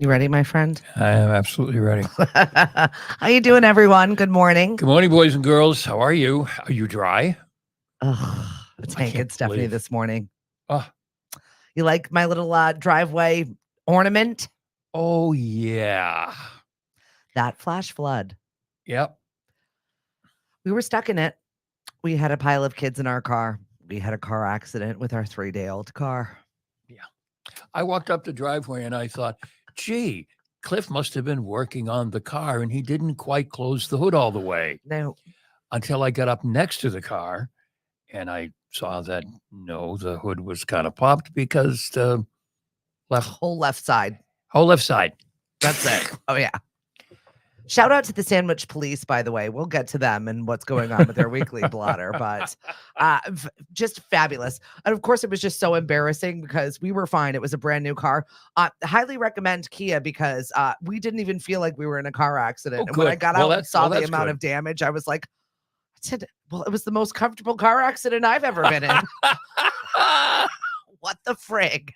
You ready, my friend? I am absolutely ready. How you doing, everyone? Good morning. Good morning, boys and girls. How are you? Are you dry? Ugh, it's I Hank can't and Stephanie believe. this morning. Oh, You like my little driveway ornament? oh yeah. That flash flood. Yep. We were stuck in it. We had a pile of kids in our car. We had a car accident with our 3-day-old car. Yeah. I walked up the driveway and I thought, gee, Cliff must have been working on the car and he didn't quite close the hood all the way No, until I got up next to the car and I saw that no, the hood was kind of popped because the left whole left side. whole left side. That's it. Oh, yeah. Shout out to the Sandwich Police, by the way. We'll get to them and what's going on with their weekly blotter, but just fabulous. And of course, it was just so embarrassing because we were fine. It was a brand new car. Highly recommend Kia because we didn't even feel like we were in a car accident. Oh, And when I good. got Well, out and saw the that's amount good. of damage, I was like, I said, well, it was the most comfortable car accident I've ever been in. What the frig?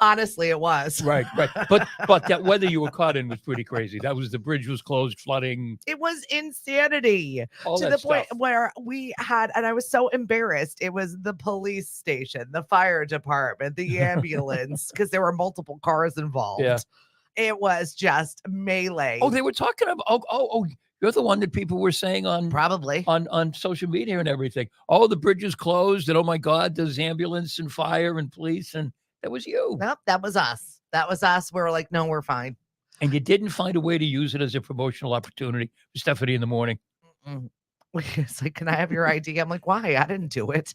Honestly, it was. Right. But that weather you were caught in was pretty crazy. That was the bridge was closed, flooding, It was insanity all to that the point stuff. where we had, and I was so embarrassed. It was the police station, the fire department, the ambulance, because there were multiple cars involved. Yeah. It was just melee. Oh, they were talking about. Oh. You're the one that people were saying Probably. on social media and everything. Oh, the bridge is closed, and oh my God, there's ambulance and fire and police, and that was you. Nope, that was us. That was us. We were like, no, we're fine. And you didn't find a way to use it as a promotional opportunity for Stephanie in the morning. Mm-mm. It's like, can I have your ID? I'm like, why? I didn't do it.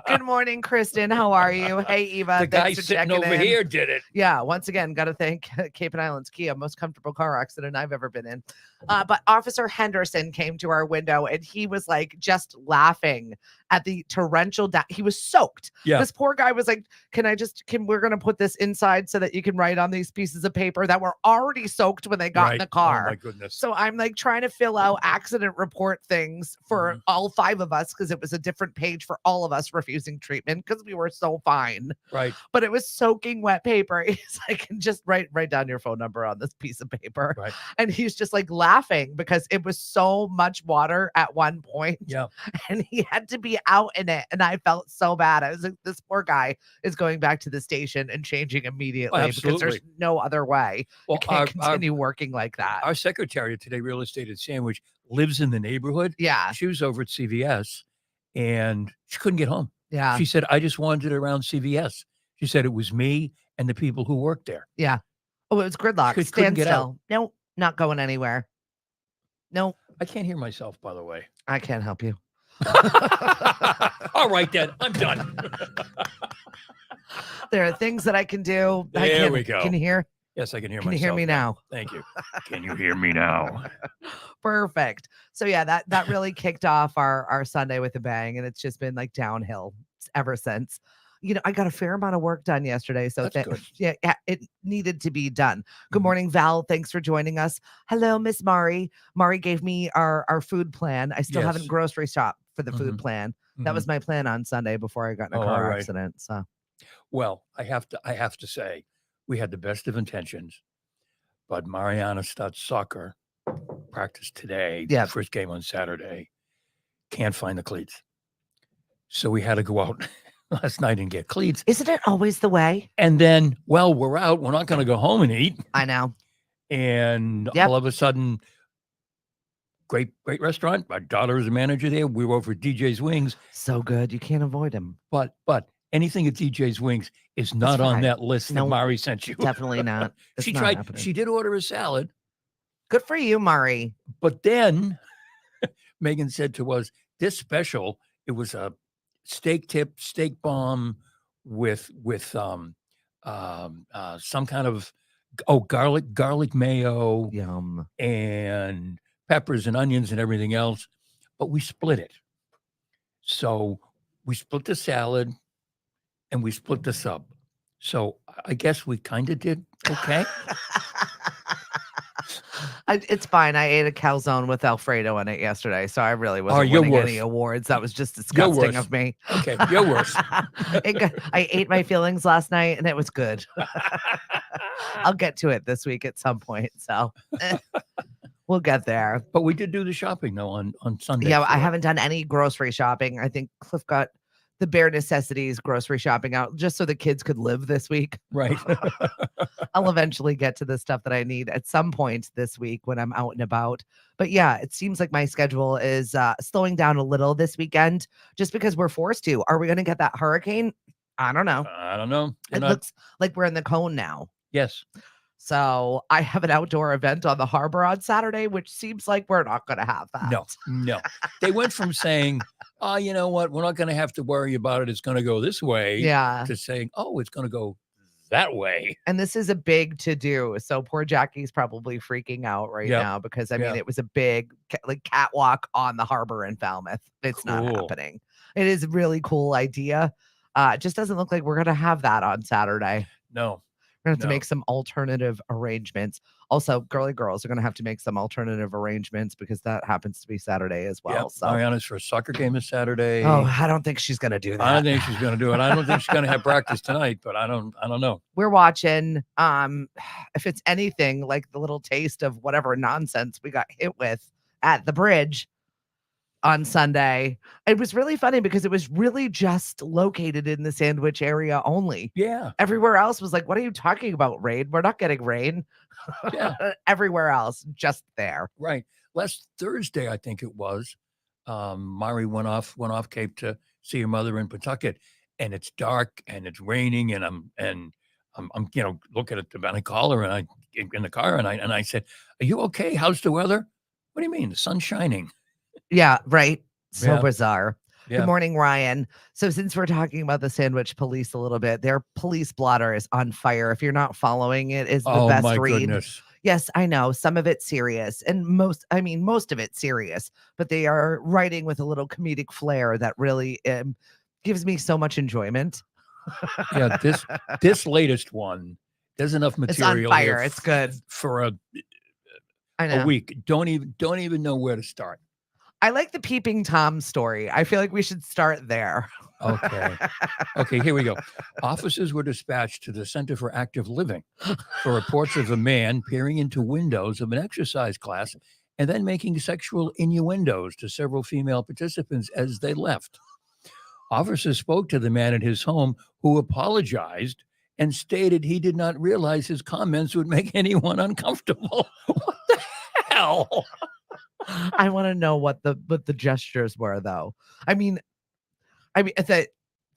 Good morning, Kristen. How are you? Hey, Eva. The guy Thanks for sitting checking over in. here did it. Yeah, once again, got to thank Cape and Islands Kia, most comfortable car accident I've ever been in. But Officer Henderson came to our window and he was like just laughing at the torrential. He was soaked. Yeah. This poor guy was like, we're going to put this inside so that you can write on these pieces of paper that were already soaked when they got in the car. Oh my goodness. So I'm like trying to fill out accident report things for all 5 of us because it was a different page for all of us refusing treatment because we were so fine. Right. But it was soaking wet paper. He's like, just write down your phone number on this piece of paper. Right. And he's just like laughing because it was so much water at one point. Yeah. And he had to be out in it. And I felt so bad. I was like, this poor guy is going back to the station and changing immediately because there's no other way. Well, you can't continue working like that. Our secretary today, real estate at Sandwich, lives in the neighborhood. Yeah. She was over at CVS and she couldn't get home. Yeah. She said, I just wandered around CVS. She said it was me and the people who worked there. Yeah. Oh, it was gridlock. Couldn't get out. Nope, not going anywhere. Nope. I can't hear myself, by the way. I can't help you. All right, then. I'm done. There are things that I can do. There we go. Can you hear? Yes, I can hear myself. Can you hear me now? Thank you. Can you hear me now? Perfect. So yeah, that really kicked off our Sunday with a bang, and it's just been like downhill ever since. You know, I got a fair amount of work done yesterday, so Good. Yeah, it needed to be done. Good morning, Val. Thanks for joining us. Hello, Miss Mari. Mari gave me our food plan. I still haven't grocery shopped for the food plan. That was my plan on Sunday before I got in a car accident. So, well, I have to say, we had the best of intentions, but Mariana starts soccer practice today. Yeah. First game on Saturday. Can't find the cleats, so we had to go out last night and get cleats. Isn't it always the way? And then, well, we're out. We're not going to go home and eat. I know. And all of a sudden, great restaurant. My daughter is a manager there. We were over at DJ's Wings. So good. You can't avoid him. But anything at DJ's Wings is not on that list that Mari sent you. Definitely not. She tried. Happening. She did order a salad. Good for you, Mari. But then Megan said to us, this special, it was a steak bomb with some kind of garlic mayo, yum, and peppers and onions and everything else, but we split it. So we split the salad and we split the sub. So I guess we kind of did okay. It's fine. I ate a calzone with Alfredo in it yesterday, so I really Oh, wasn't you're winning any worse. awards. That was just You're disgusting worse. of me. Okay, you're worse. I ate my feelings last night, and it was good. I'll get to it this week at some point, so we'll get there. But we did do the shopping though on Sunday. Yeah, I for- haven't done any grocery shopping. I think Cliff got the bare necessities grocery shopping out just so the kids could live this week. Right. I'll eventually get to the stuff that I need at some point this week when I'm out and about. But yeah, it seems like my schedule is slowing down a little this weekend just because we're forced to. Are we going to get that hurricane? I don't know. I don't know. You're It not- looks like we're in the cone now. Yes. So I have an outdoor event on the harbor on Saturday, which seems like we're not going to have that. No. They went from saying, "Oh, you know what? We're not going to have to worry about it. It's going to go this way," Yeah. to saying, "Oh, it's going to go that way." And this is a big to do. So poor Jackie's probably freaking out right Yep. now because I mean, Yeah. it was a big like catwalk on the harbor in Falmouth. It's not Cool. happening. It is a really cool idea. It just doesn't look like we're going to have that on Saturday. No. We're going to have to No. make some alternative arrangements. Also, girly girls are going to have to make some alternative arrangements because that happens to be Saturday as well. Yep. So, Mariana's for a soccer game this Saturday. oh, I don't think she's going to do that. I don't think she's going to do it. I don't think she's going to have practice tonight, but I don't know. We're watching if it's anything like the little taste of whatever nonsense we got hit with at the bridge on Sunday. It was really funny because it was really just located in the Sandwich area only. Yeah. Everywhere else was like, what are you talking about, rain? We're not getting rain. Yeah. Everywhere else, just there. Right. Last Thursday, I think it was, Mari went off Cape to see her mother in Pawtucket, and it's dark and it's raining, and I'm looking at the and I call her and I in the car and I said, "Are you okay? How's the weather?" "What do you mean? The sun's shining." Yeah, right. So Yeah. bizarre. Yeah. Good morning, Ryan. So since we're talking about the Sandwich Police a little bit, their police blotter is on fire. If you're not following it, is the Oh best my read. goodness. Yes, I know. Some of it's serious and most of it's serious, but they are writing with a little comedic flair that really gives me so much enjoyment. Yeah, this latest one, there's enough It's material on here fire. It's good. for I know. a week. Don't even know where to start. I like the Peeping Tom story. I feel like we should start there. Okay, here we go. Officers were dispatched to the Center for Active Living for reports of a man peering into windows of an exercise class and then making sexual innuendos to several female participants as they left. Officers spoke to the man at his home, who apologized and stated he did not realize his comments would make anyone uncomfortable. What the hell? I want to know what the gestures were, though. I mean, the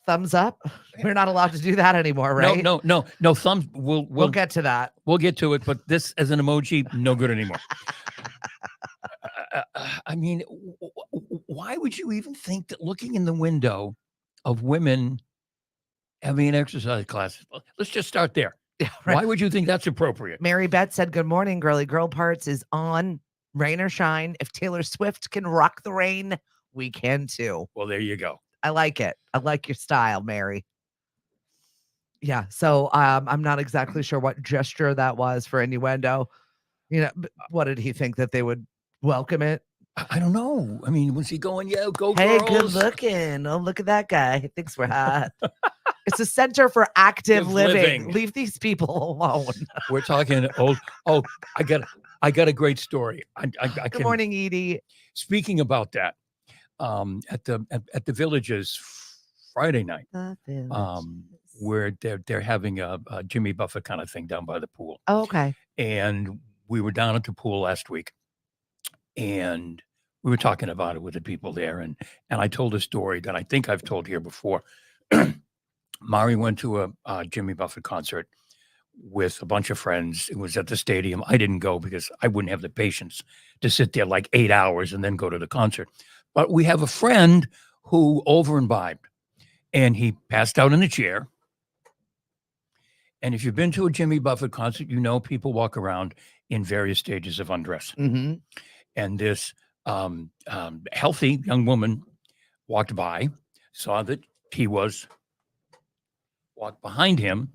thumbs up. We're not allowed to do that anymore, right? No. Thumbs. We'll get to that. We'll get to it, but this as an emoji, no good anymore. I mean, why would you even think that looking in the window of women having an exercise class? Let's just start there. Yeah, right. Why would you think that's appropriate? Mary Beth said, "Good morning, girly girl parts is on. Rain or shine. If Taylor Swift can rock the rain, we can too." Well, there you go. I like it. I like your style, Mary. Yeah. So I'm not exactly sure what gesture that was for innuendo. What did he think, that they would welcome it? I don't know. I mean, was he going, "Yeah, go Hey, girls"? good looking. Oh, look at that guy. He thinks we're hot. It's a center for active living. Leave these people alone. We're talking old. Oh, I got a great story. Good morning, Edie. Speaking about that, at the Villages Friday night, where they're having a Jimmy Buffett kind of thing down by the pool. Oh, okay. And we were down at the pool last week, and we were talking about it with the people there, and I told a story that I think I've told here before. Mari went to a Jimmy Buffett concert with a bunch of friends. It was at the stadium. I didn't go because I wouldn't have the patience to sit there like 8 hours and then go to the concert. But we have a friend who over imbibed, and he passed out in a chair. And if you've been to a Jimmy Buffett concert, you know people walk around in various stages of undress. Mm-hmm. And this healthy young woman walked by, saw that he was walked behind him,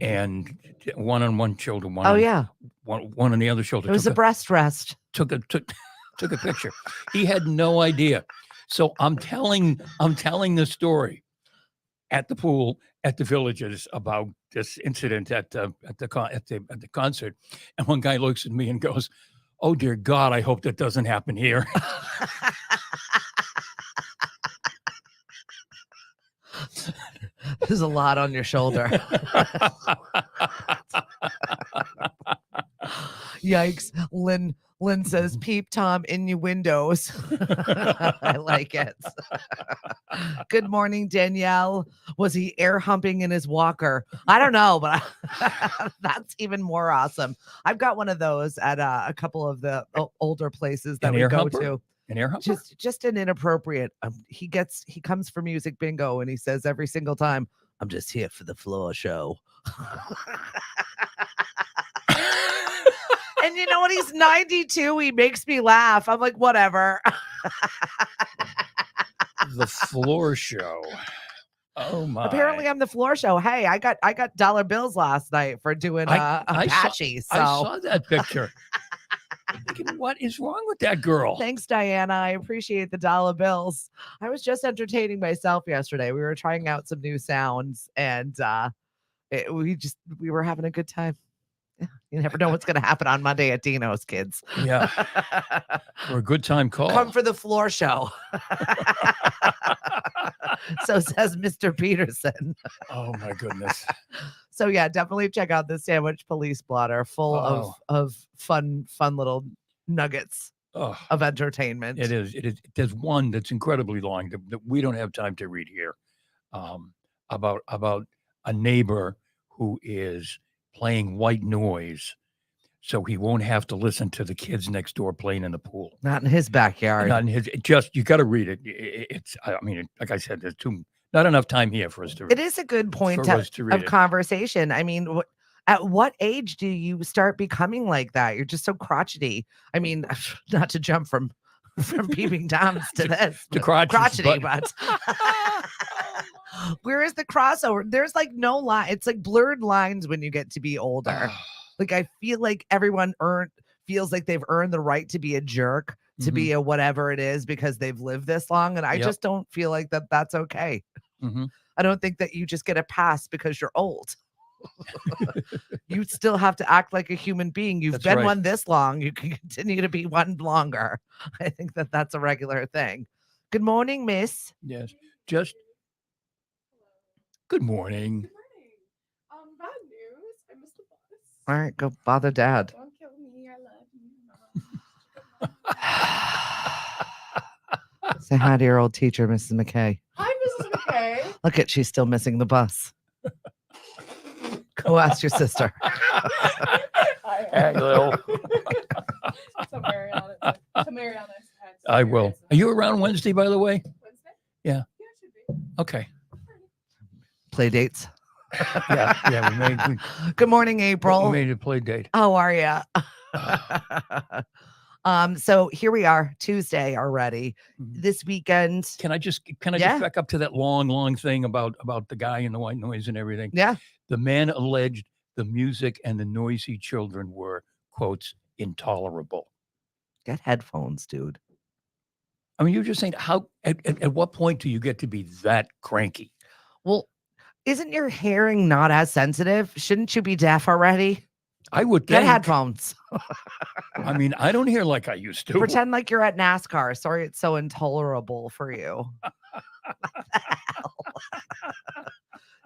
and one on one shoulder, Oh yeah, one on the other shoulder. it was a breast rest. Took a picture. He had no idea. So I'm telling the story at the pool at the Villages about this incident at the concert, and one guy looks at me and goes, "Oh dear God, I hope that doesn't happen here." There's a lot on your shoulder. Yikes. Lynn says, "Peep Tom in your windows." I like it. Good morning, Danielle. Was he air humping in his walker? I don't know, but that's even more awesome. I've got one of those at a couple of the older places that we go to. An air humper? Just an inappropriate. He comes for music bingo and he says every single time, "I'm just here for the floor show." And you know what? He's 92. He makes me laugh. I'm like, whatever. The floor show. Oh my! Apparently, I'm the floor show. Hey, I got dollar bills last night for doing Apache. I saw that picture. I'm thinking, what is wrong with that girl? Thanks, Diana. I appreciate the dollar bills. I was just entertaining myself yesterday. We were trying out some new sounds, and we were having a good time. You never know what's going to happen on Monday at Dino's, kids. Yeah. For a good time call. Come for the floor show. So says Mr. Peterson. Oh, my goodness. So, yeah, definitely check out the Sandwich Police blotter full of fun little nuggets of entertainment. It is. There's one that's incredibly long that we don't have time to read here about a neighbor who is playing white noise so he won't have to listen to the kids next door playing in the pool. Not in his backyard. Not in his. You got to read it. It's. I mean, like I said, there's not enough time here for us to. It is a good point of conversation. I mean, at what age do you start becoming like that? You're just so crotchety. I mean, not to jump from peeping toms to this to crotchety, but where is the crossover? There's like no line. It's like blurred lines when you get to be older. Like I feel like everyone feels like they've earned the right to be a jerk, to be a whatever it is because they've lived this long, and I just don't feel like that's okay. I don't think that you just get a pass because you're old. You still have to act like a human being. You've been one this long. You can continue to be one longer. I think that's a regular thing. Good morning, miss. Yes. Just good morning. Bad news. I missed the bus. All right, go bother dad. Don't kill me. I love you. Say hi to your old teacher, Mrs. McKay. Hi, Mrs. McKay. Look at, she's still missing the bus. Go ask your sister. Hello. To Mariana. I will. Are you around Wednesday, by the way? Wednesday? Yeah. Yeah, it should be. Okay. Play dates. Yeah. We made. Good morning, April. We made a play date. How are you? So here we are, Tuesday already. This weekend. Can I just back up to that long thing about the guy and the white noise and everything? Yeah. The man alleged the music and the noisy children were, quotes, intolerable. Get headphones, dude. I mean, you're just saying at what point do you get to be that cranky? Well, isn't your hearing not as sensitive? Shouldn't you be deaf already? I would get think. headphones. I mean, I don't hear like I used to. Pretend like you're at NASCAR. Sorry, it's so intolerable for you.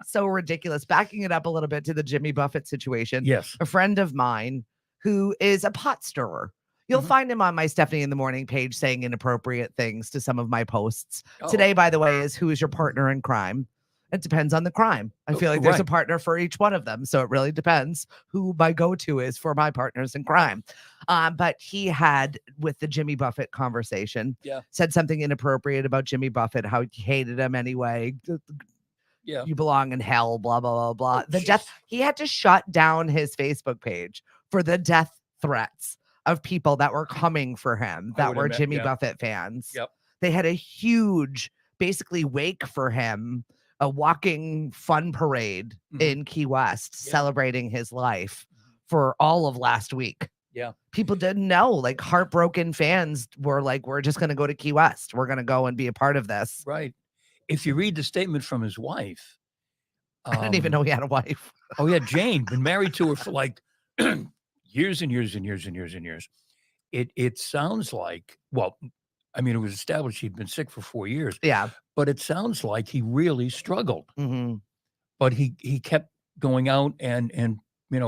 So ridiculous. Backing it up a little bit to the Jimmy Buffett situation. Yes. A friend of mine who is a pot stirrer. You'll find him on my Stephanie in the Morning page saying inappropriate things to some of my posts. Today, by the way, is who is your partner in crime? It depends on the crime. I feel like there's a partner for each one of them. So it really depends who my go-to is for my partners in crime. But he had, with the Jimmy Buffett conversation, said something inappropriate about Jimmy Buffett, how he hated him anyway. Yeah. You belong in hell, blah, blah, blah, blah. He had to shut down his Facebook page for the death threats of people that were coming for him, that were Jimmy Buffett fans. Yep. They had a huge, basically, wake for him a walking fun parade Mhm. in Key West, Yeah. celebrating his life for all of last week. Yeah. People didn't know. Like heartbroken fans were like, "We're just going to go to Key West. We're going to go and be a part of this." Right. If you read the statement from his wife, I didn't even know he had a wife. Oh yeah, Jane, been married to her for like years and years and years and years and years. It sounds like, well, I mean, it was established he'd been sick for 4 years, Yeah. but it sounds like he really struggled. hmm But he kept going out and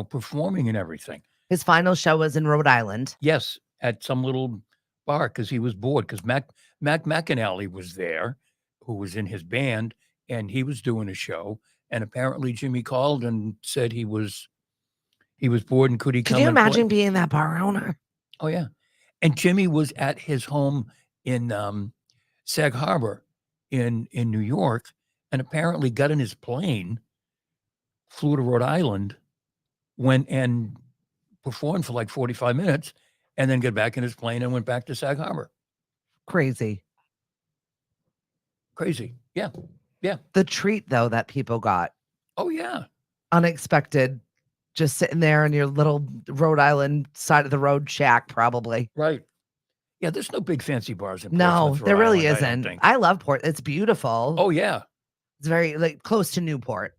performing and everything. His final show was in Rhode Island. Yes, at some little bar because he was bored. Because Mac McAnally was there, who was in his band, and he was doing a show. And apparently, Jimmy called and said he was bored and could he Can come you and play? imagine being that bar owner? Oh yeah, and Jimmy was at his home in Sag Harbor in New York, and apparently got in his plane, flew to Rhode Island, went and performed for like 45 minutes, and then got back in his plane and went back to Sag Harbor. Crazy. Crazy. Yeah. The treat, though, that people got, Oh yeah. unexpected, just sitting there in your little Rhode Island side of the road shack, probably. Right. Yeah, there's no big fancy bars in No, Portsmouth, there Rhode really Island, I don't isn't. think. I love Port. It's beautiful. Oh yeah. It's very like close to Newport.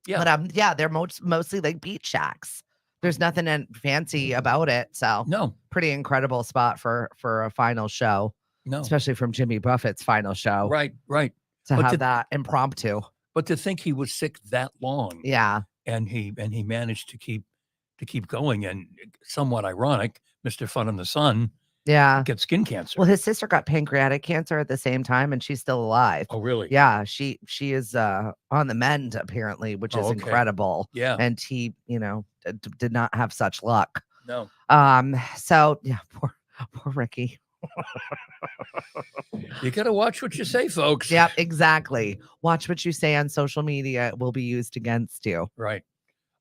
Yeah. But yeah, they're mostly like beach shacks. There's nothing fancy about it. So No. pretty incredible spot for a final show, No. especially from Jimmy Buffett's final show. Right. Right. To But have that impromptu. But to think he was sick that long, Yeah. and he managed to keep going, and somewhat ironic, Mr. Fun in the Sun Yeah. gets skin cancer. Well, his sister got pancreatic cancer at the same time, and she's still alive. Oh really? Yeah, she is on the mend apparently, which is okay. incredible. Yeah. And he, did not have such luck. No. So yeah, poor Ricky. You got to watch what you say, folks. Yep, exactly. Watch what you say on social media. It will be used against you. Right.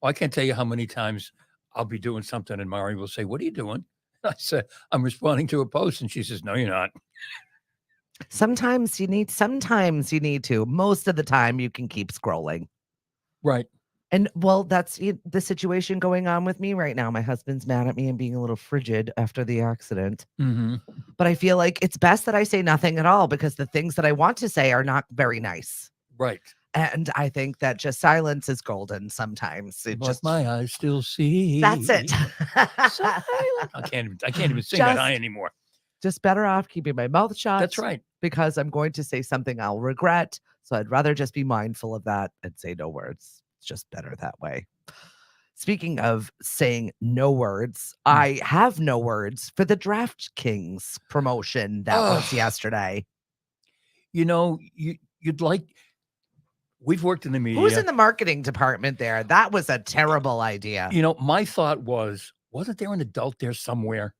Oh, I can't tell you how many times I'll be doing something and Mari will say, "What are you doing?" I said, "I'm responding to a post," and she says, "No, you're not." Sometimes you need to. Most of the time you can keep scrolling. Right. And well, that's the situation going on with me right now. My husband's mad at me and being a little frigid after the accident. Mm-hmm. But I feel like it's best that I say nothing at all because the things that I want to say are not very nice. Right. And I think that just silence is golden sometimes. It But just my eyes still see. That's it. Silent. I can't even sing that high anymore. Just better off keeping my mouth shut. That's right. Because I'm going to say something I'll regret. So I'd rather just be mindful of that and say no words. It's just better that way. Speaking of saying no words, I have no words for the DraftKings promotion that was yesterday. You'd like. We've worked in the media. Who's in the marketing department there? That was a terrible idea. My thought wasn't there an adult there somewhere?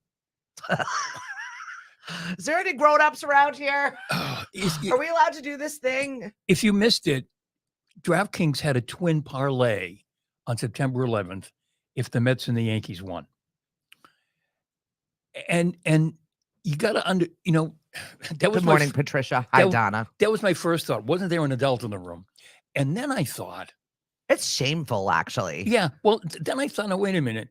Is there any grown-ups around here? Are Are we allowed to do this thing? If you missed it, DraftKings had a twin parlay on September 11th if the Mets and the Yankees won. And you got to that was Good morning, Patricia. Hi, Donna. That was my first thought. Wasn't there an adult in the room? And then I thought, it's shameful, actually. Yeah. Well, then I thought, no, wait a minute.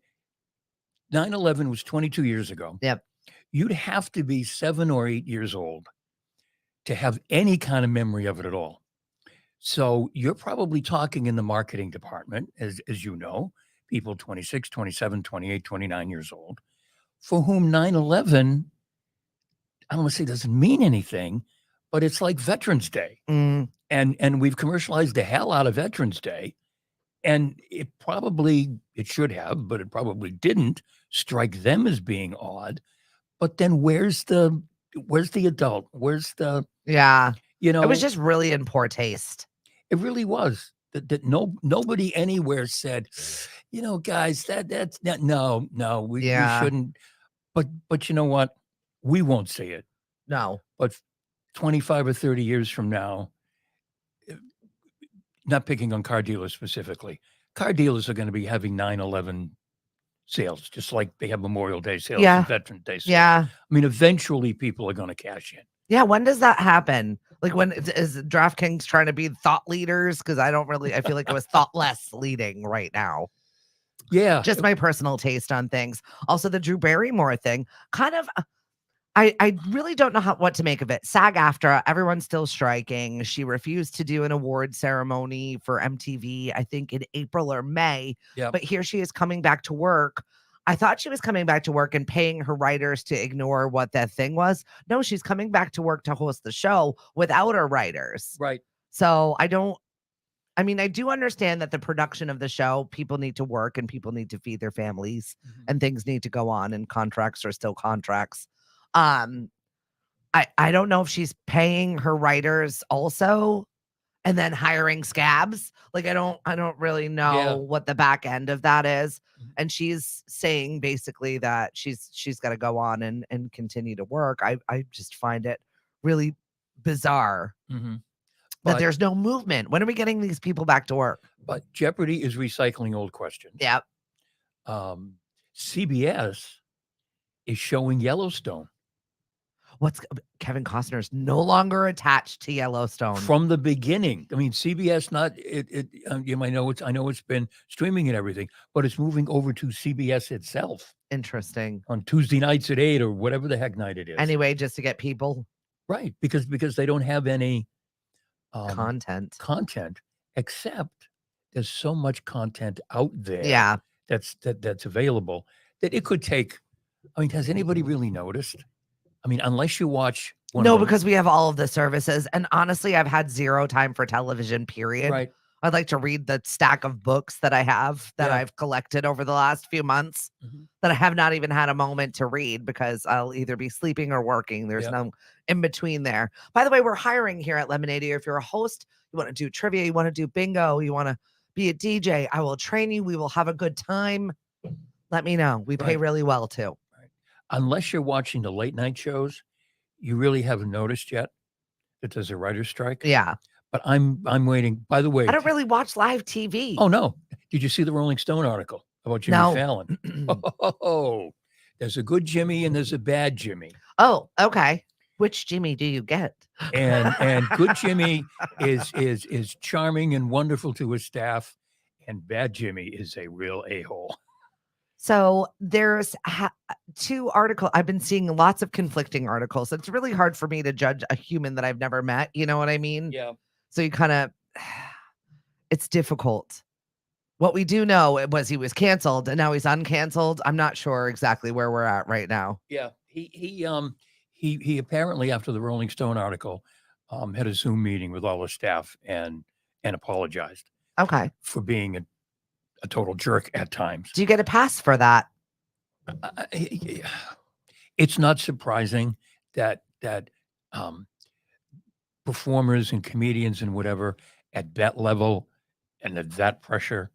9/11 was 22 years ago. Yep. You'd have to be 7 or 8 years old to have any kind of memory of it at all. So you're probably talking in the marketing department, as you know, people 26, 27, 28, 29 years old, for whom 9/11, I don't want to say doesn't mean anything, but it's like Veterans Day. Mm. And we've commercialized the hell out of Veterans Day. And it should have, but it probably didn't strike them as being odd. But then where's the adult? Where's the Yeah. It was just really in poor taste. It really was. That nobody anywhere said, guys, that's not we shouldn't. But you know what? We won't say it. No. But 25 or 30 years from now, not picking on car dealers specifically, car dealers are going to be having 9/11 sales, just like they have Memorial Day sales and Veterans Day sales. Yeah. I mean, eventually people are going to cash in. Yeah, when does that happen? Like when is DraftKings trying to be thought leaders? Because I feel like it was thoughtless leading right now. Yeah. Just my personal taste on things. Also, the Drew Barrymore thing, kind of. I really don't know what to make of it. SAG-AFTRA, everyone's still striking. She refused to do an award ceremony for MTV, I think in April or May. Yeah. But here she is coming back to work. I thought she was coming back to work and paying her writers to ignore what that thing was. No, she's coming back to work to host the show without her writers. Right. So I mean, I do understand that the production of the show, people need to work and people need to feed their families and things need to go on and contracts are still contracts. Um, I don't know if she's paying her writers also and then hiring scabs. Like I don't really know Yeah. what the back end of that is. Mhm. And she's saying basically that she's got to go on and continue to work. I just find it really bizarre Mhm. that But there's no movement. When are we getting these people back to work? but Jeopardy is recycling old questions. Yeah. CBS is showing Yellowstone Kevin Costner's no longer attached to Yellowstone. from the beginning. I mean, CBS you might know I know it's been streaming and everything, but it's moving over to CBS itself Interesting. on Tuesday nights at 8 or whatever the heck night it is. Anyway, just to get people Right, because they don't have any content. except there's so much content out there Yeah. that's available that it could take. I mean, has anybody really noticed? I mean, unless you watch one No, of the- because we have all of the services. And honestly, I've had zero time for television, period. right, I'd like to read the stack of books that I have that Yeah. I've collected over the last few months Mhm. that I have not even had a moment to read because I'll either be sleeping or working. There's Yep. no in between there. By the way, we're hiring here at Lemonade. If you're a host, you want to do trivia, you want to do bingo, you want to be a DJ, I will train you. We will have a good time. Let me know. We pay Right. really well too. unless you're watching the late night shows, you really haven't noticed yet that there's a writer's strike. Yeah. But I'm waiting. By the way, I don't really watch live TV. oh no, did you see the Rolling Stone article about Jimmy No. Fallon? Oh, there's a good Jimmy and there's a bad Jimmy. Oh, okay. Which Jimmy do you get? And good Jimmy is charming and wonderful to his staff, and bad Jimmy is a real a-hole. So there's two articles. I've been seeing lots of conflicting articles. It's really hard for me to judge a human that I've never met. You know what I mean? Yeah. So you kind of, it's difficult. What we do know was he was canceled and now he's uncanceled. I'm not sure exactly where we're at right now. Yeah. He apparently, after the Rolling Stone article, had a Zoom meeting with all the staff and apologized Okay. for being a total jerk at times. Do you get a pass for that? It's not surprising that performers and comedians and whatever at that level and at that pressure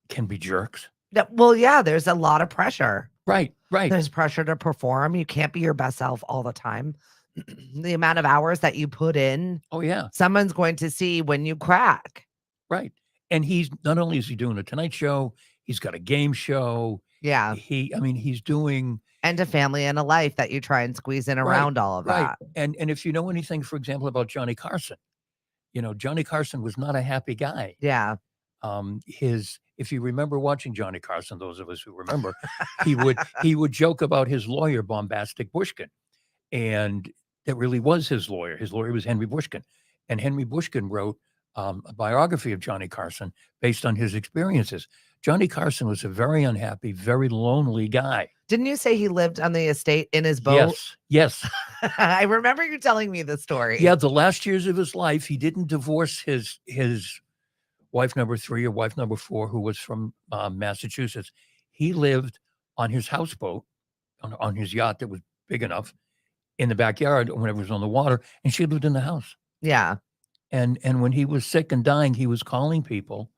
can be jerks. Well, yeah, there's a lot of pressure. Right. There's pressure to perform. You can't be your best self all the time. The amount of hours that you put in, Oh yeah. someone's going to see when you crack. Right. And he's not only is he doing a Tonight Show, he's got a game show. Yeah. He's doing And a family and a life that you try and squeeze in around all of that. And if you know anything, for example, about Johnny Carson, Johnny Carson was not a happy guy. Yeah. If you remember watching Johnny Carson, those of us who remember, he would joke about his lawyer, Bombastic Bushkin, and that really was his lawyer. His lawyer was Henry Bushkin, and Henry Bushkin wrote a biography of Johnny Carson based on his experiences. Johnny Carson was a very unhappy, very lonely guy. Didn't you say he lived on the estate in his boat? Yes. I remember you telling me the story. Yeah, the last years of his life, he didn't divorce his wife number 3 or wife number 4, who was from Massachusetts. He lived on his houseboat, on his yacht that was big enough, in the backyard whenever it was on the water, and she lived in the house. Yeah. And when he was sick and dying, he was calling people,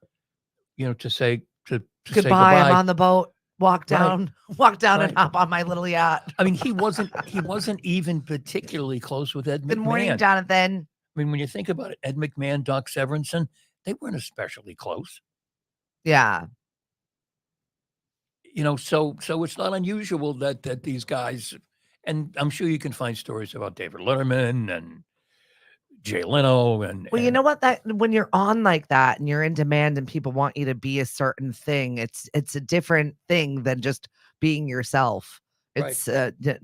to say to say Goodbye. goodbye. I'm on the boat. Walk down and Right. hop on my little yacht. I mean, he wasn't even particularly close with Ed McMahon. Good morning, Jonathan. I mean, when you think about it, Ed McMahon, Doc Severinsen, they weren't especially close. Yeah. So it's not unusual that these guys, And I'm sure you can find stories about David Letterman and Jay Leno Well, you know what? That when you're on like that and you're in demand and people want you to be a certain thing, it's a different thing than just being yourself. Right. It's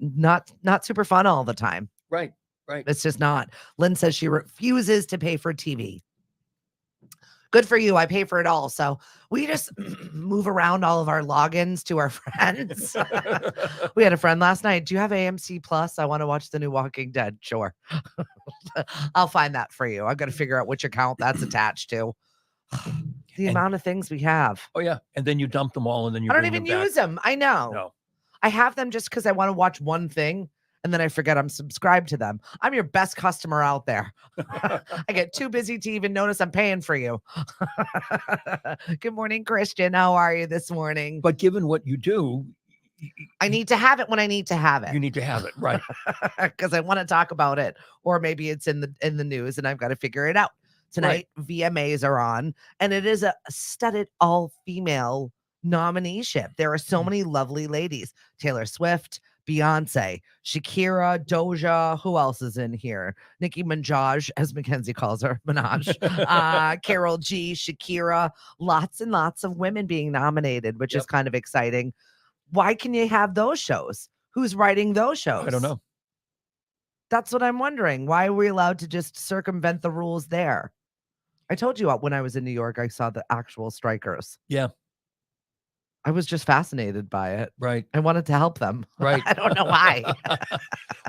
not super fun all the time. right. It's just not. Lynn says she refuses to pay for TV. Good for you. I pay for it all. So we just move around all of our logins to our friends. We had a friend last night. Do you have AMC Plus? I want to watch the new Walking Dead. Sure. I'll find that for you. I've got to figure out which account that's attached to. The And- amount of things we have. Oh yeah, and then you dump them all, and then you I don't bring even them back. use them. I know. No, I have them just because I want to watch one thing and then I forget I'm subscribed to them. I'm your best customer out there. I get too busy to even notice I'm paying for you. Good morning, Christian. How are you this morning? but given what you do, I need to have it when I need to have it. you need to have it, right? Because I want to talk about it, or maybe it's in the news and I've got to figure it out. Tonight, VMAs are on, and it is a studded all-female nomineeship. There are so many lovely ladies: Taylor Swift, Beyonce, Shakira, Doja. Who else is in here? Nicki Minaj, as Mackenzie calls her, Minaj. Carol G, Shakira. Lots and lots of women being nominated, which is Yep. kind of exciting. Why can you have those shows? Who's writing those shows? I don't know. That's what I'm wondering. Why are we allowed to just circumvent the rules there? I told you when I was in New York, I saw the actual strikers. Yeah. I was just fascinated by it. Right. I wanted to help them. Right. I don't know why.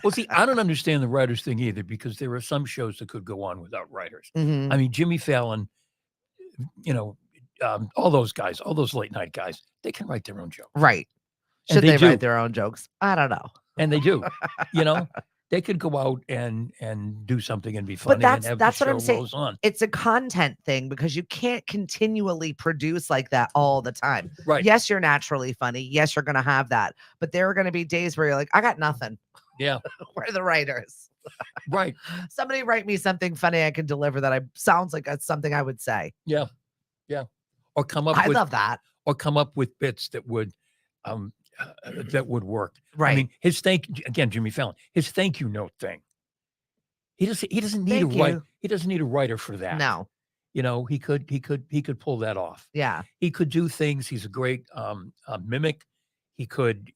Well, see, I don't understand the writers thing either, because there are some shows that could go on without writers. Mhm. I mean, Jimmy Fallon, all those guys, all those late night guys, they can write their own jokes. Right. And Should they they do. write their own jokes? I don't know. And they do. They could go out and do something and be funny and have that's the what show I'm saying. rolls on. It's a content thing because you can't continually produce like that all the time. Right. Yes, you're naturally funny. Yes, you're going to have that. But there are going to be days where you're like, I got nothing. Yeah. Where are the writers? Right. Somebody write me something funny I can deliver that sounds like that's something I would say. Yeah. Yeah. Or come up I with love that. or come up with bits that would work. Right. I mean, Jimmy Fallon, his thank you note thing. He doesn't need Thank a writer. you. He doesn't need a writer for that. No. He could pull that off. Yeah. He could do things. He's a great mimic. He could,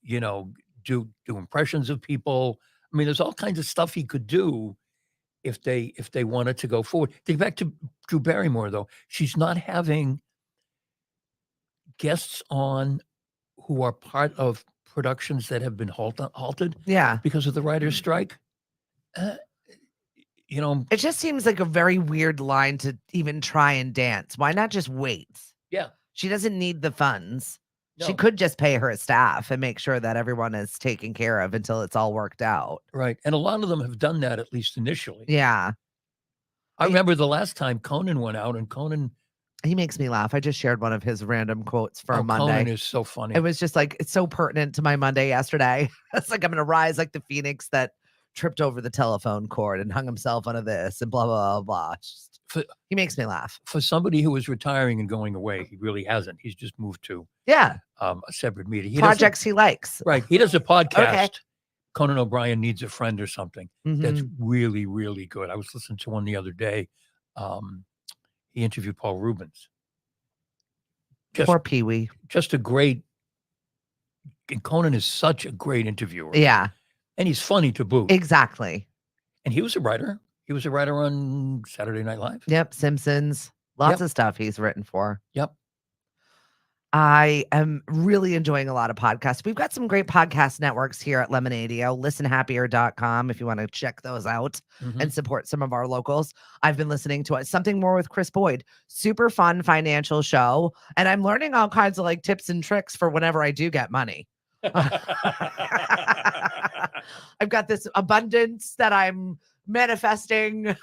do impressions of people. I mean, there's all kinds of stuff he could do if they wanted to go forward. Think back to Drew Barrymore, though. She's not having guests on who are part of productions that have been halted Yeah. because of the writer's strike. It just seems like a very weird line to even try and dance. Why not just wait? Yeah. She doesn't need the funds. She No. could just pay her staff and make sure that everyone is taken care of until it's all worked out. Right. And a lot of them have done that, at least initially. Yeah. I remember the last time Conan went out, and Conan He makes me laugh. I just shared one of his random quotes for a Monday. Conan is so funny. It was just like, it's so pertinent to my Monday yesterday. It's like, I'm going to rise like the phoenix that tripped over the telephone cord and hung himself onto this and blah, blah, blah, blah. He makes me laugh. For somebody who is retiring and going away, he really hasn't. He's just moved to Yeah. a separate media. Projects he likes. Right. He does a podcast. Okay. Conan O'Brien Needs a Friend or something. That's Mhm. really, really good. I was listening to one the other day. He interviewed Paul Rubens. Poor Pee Wee. Just a great. And Conan is such a great interviewer. Yeah, And he's funny to boot. exactly. And he was a writer. He was a writer on Saturday Night Live. Yep. Simpsons. Lots Yep. of stuff he's written for. Yep. I am really enjoying a lot of podcasts. We've got some great podcast networks here at Lemonadio. ListenHappier.com if you want to check those out Mhm. and support some of our locals. I've been listening to Something More with Chris Boyd. Super fun financial show. And I'm learning all kinds of like tips and tricks for whenever I do get money. I've got this abundance that I'm manifesting.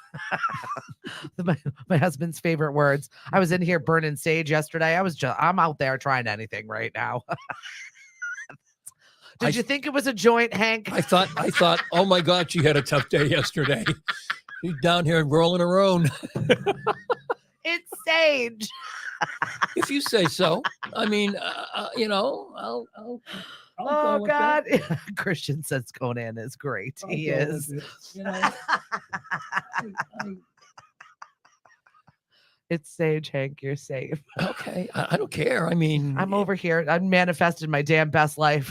my husband's favorite words. I was in here burning sage yesterday. I'm out there trying anything right now. Did you think it was a joint, Hank? I thought, oh my God, she had a tough day yesterday. She's down here rolling her own. It's sage. If you say so. I mean, I'll I'll Oh go with that. God. Christian says Conan is great. I'll He go with is. it, you know, I- It's Sage Hank, you're safe. okay, I don't care. I mean, I'm over here. I'm manifested my damn best life.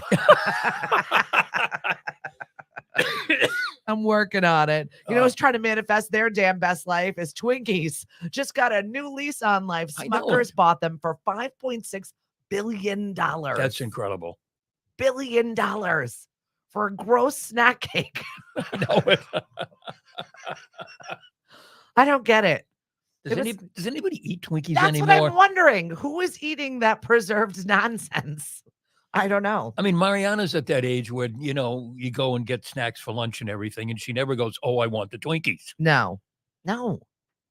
I'm working on it. You know who's trying to manifest their damn best life is Twinkies. Just got a new lease on life. I know Smuckers it. bought them for $5.6 billion. That's incredible. $1 billion for a gross snack cake. I know it. I don't get it. Does anybody eat Twinkies That's anymore? what I'm wondering. Who is eating that preserved nonsense? I don't know. I mean, Mariana's at that age where, you know, you go and get snacks for lunch and everything, and she never goes, "Oh, I want the Twinkies." No.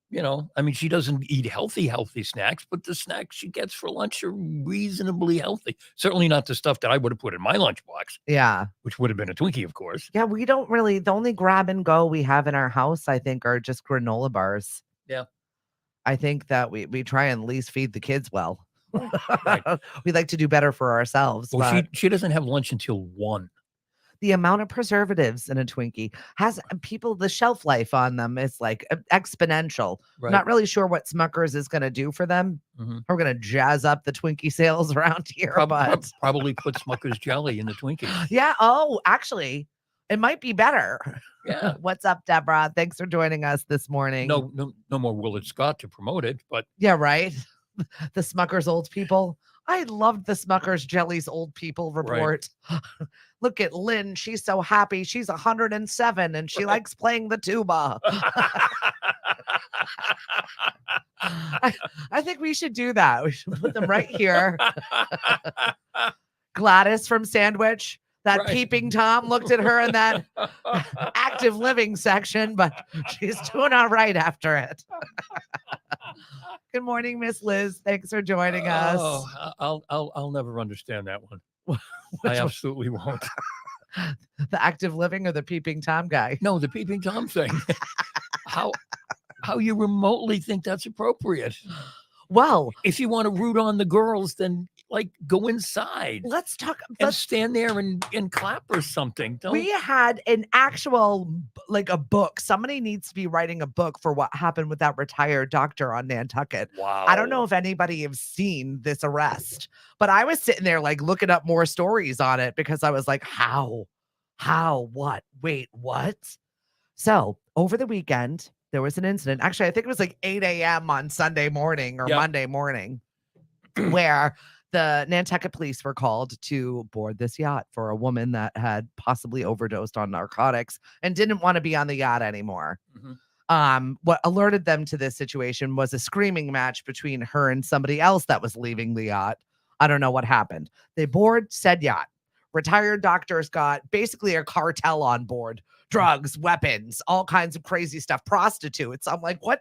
You know, I mean, she doesn't eat healthy snacks, but the snacks she gets for lunch are reasonably healthy. Certainly not the stuff that I would have put in my lunchbox, Yeah. which would have been a Twinkie, of course. Yeah, we don't really, the only grab and go we have in our house, I think, are just granola bars. Yeah. I think that we try and at least feed the kids well. Right. We like to do better for ourselves. Well, But she doesn't have lunch until 1. the amount of preservatives in a Twinkie has the shelf life on them is like exponential. Right. Not really sure what Smuckers is going to do for them. Mhm. We're going to jazz up the Twinkie sales around here. But Probably put Smucker's jelly in the Twinkies. yeah. Oh, actually, it might be better. Yeah. What's up, Deborah? Thanks for joining us this morning. No more Willard Scott to promote it, but Yeah, right. The Smuckers old people. I loved the Smuckers Jellies old people report. Look at Lynn. She's so happy. She's 107 and she likes playing the tuba. I think we should do that. We should put them right here. Gladys from Sandwich. That Right. Peeping Tom looked at her in that active living section, but she's doing all right after it. Good morning, Miss Liz. Thanks for joining us. Oh, I'll never understand that one. Which I one? absolutely won't. The active living or the Peeping Tom guy? No, the Peeping Tom thing. How you remotely think that's appropriate? Well, If you want to root on the girls, then like go inside let's talk. and stand there and clap or something. We had an actual, like a book. Somebody needs to be writing a book for what happened with that retired doctor on Nantucket. Wow. I don't know if anybody has seen this arrest, but I was sitting there like looking up more stories on it because I was like, how, what, wait, what? So over the weekend, there was an incident. Actually, I think it was like 8 a.m. on Sunday morning or Yep. Monday morning where the Nantucket police were called to board this yacht for a woman that had possibly overdosed on narcotics and didn't want to be on the yacht anymore. Mhm. What alerted them to this situation was a screaming match between her and somebody else that was leaving the yacht. I don't know what happened. They board said yacht. Retired doctors got basically a cartel on board. Drugs, weapons, all kinds of crazy stuff, prostitutes. I'm like, what?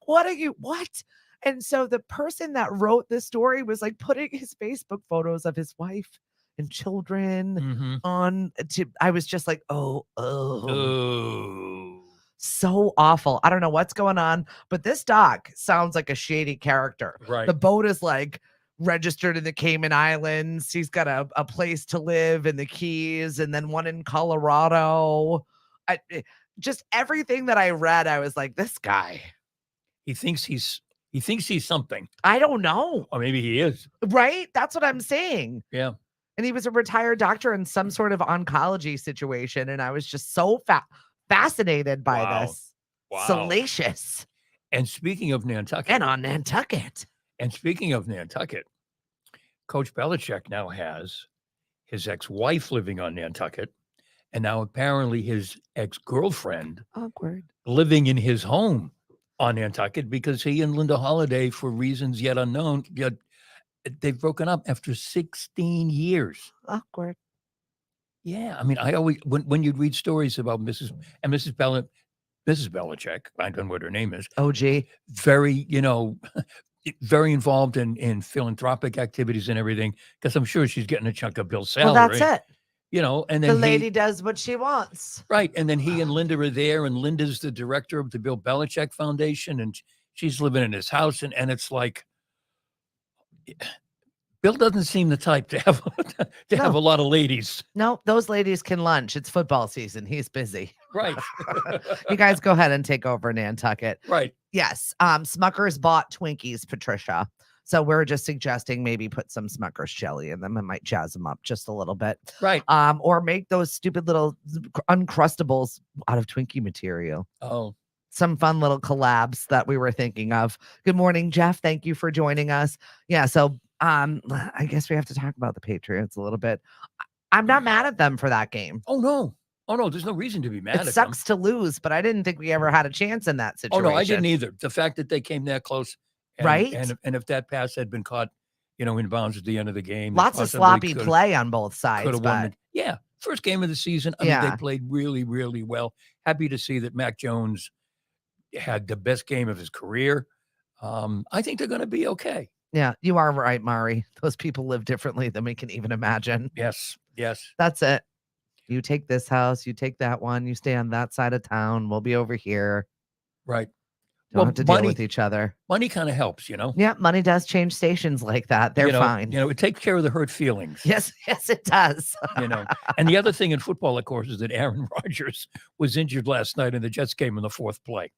What are you? What? And so the person that wrote this story was like putting his Facebook photos of his wife and children Mhm. on to, I was just like, oh, Oh. so awful. I don't know what's going on, but this doc sounds like a shady character. Right. The boat is like registered in the Cayman Islands. He's got a place to live in the Keys and then one in Colorado. Just everything that I read, I was like, this guy. He thinks he's something, I don't know. or maybe he is. Right? That's what I'm saying. Yeah. And he was a retired doctor in some sort of oncology situation. And I was just so fascinated by Wow. this. Wow. Salacious. And speaking of Nantucket, And on Nantucket. Coach Belichick now has his ex-wife living on Nantucket, and now apparently his ex-girlfriend Awkward. living in his home on Nantucket because he and Linda Holiday, for reasons yet unknown, they've broken up after 16 years. Awkward. Yeah, I mean, I always when you'd read stories about Mrs. Belichick, I don't know what her name is, OG. very, very involved in philanthropic activities and everything, because I'm sure she's getting a chunk of Bill's salary. Well, that's it. And The then lady does what she wants. right, and then he and Linda are there, and Linda's the director of the Bill Belichick Foundation, and she's living in his house, and it's like Bill doesn't seem the type to have to have No. a lot of ladies. No, those ladies can lunch. It's football season. He's busy. Right. You guys go ahead and take over Nantucket. Right. Yes. Smucker's bought Twinkies, Patricia. So we're just suggesting maybe put some Smucker's jelly in them. It might jazz them up just a little bit. Right. Or make those stupid little Uncrustables out of Twinkie material. Oh, Some fun little collabs that we were thinking of. Good morning, Jeff. Thank you for joining us. Yeah, so I guess we have to talk about the Patriots a little bit. I'm not mad at them for that game. oh no. Oh no, there's no reason to be mad at It sucks to lose, but I didn't think we ever had a chance in that them. situation. Oh no, I didn't either. The fact that they came that close, and, Right? And if that pass had been caught, in bounds at the end of the game, they Lots of possibly sloppy could've- play on both sides, could've won. but Yeah, first game of the season. I mean, Yeah. they played really, really well. Happy to see that Mac Jones had the best game of his career. I think they're going to be okay. yeah, you are right, Mari. Those people live differently than we can even imagine. Yes, yes. That's it. You take this house, you take that one, you stay on that side of town. We'll be over here. Right. Don't Well, have to deal money- with each other. Money kind of helps, Yeah, money does change stations like that. They're fine. It takes care of the hurt feelings. Yes, it does. And the other thing in football, of course, is that Aaron Rodgers was injured last night in the Jets game in the fourth play.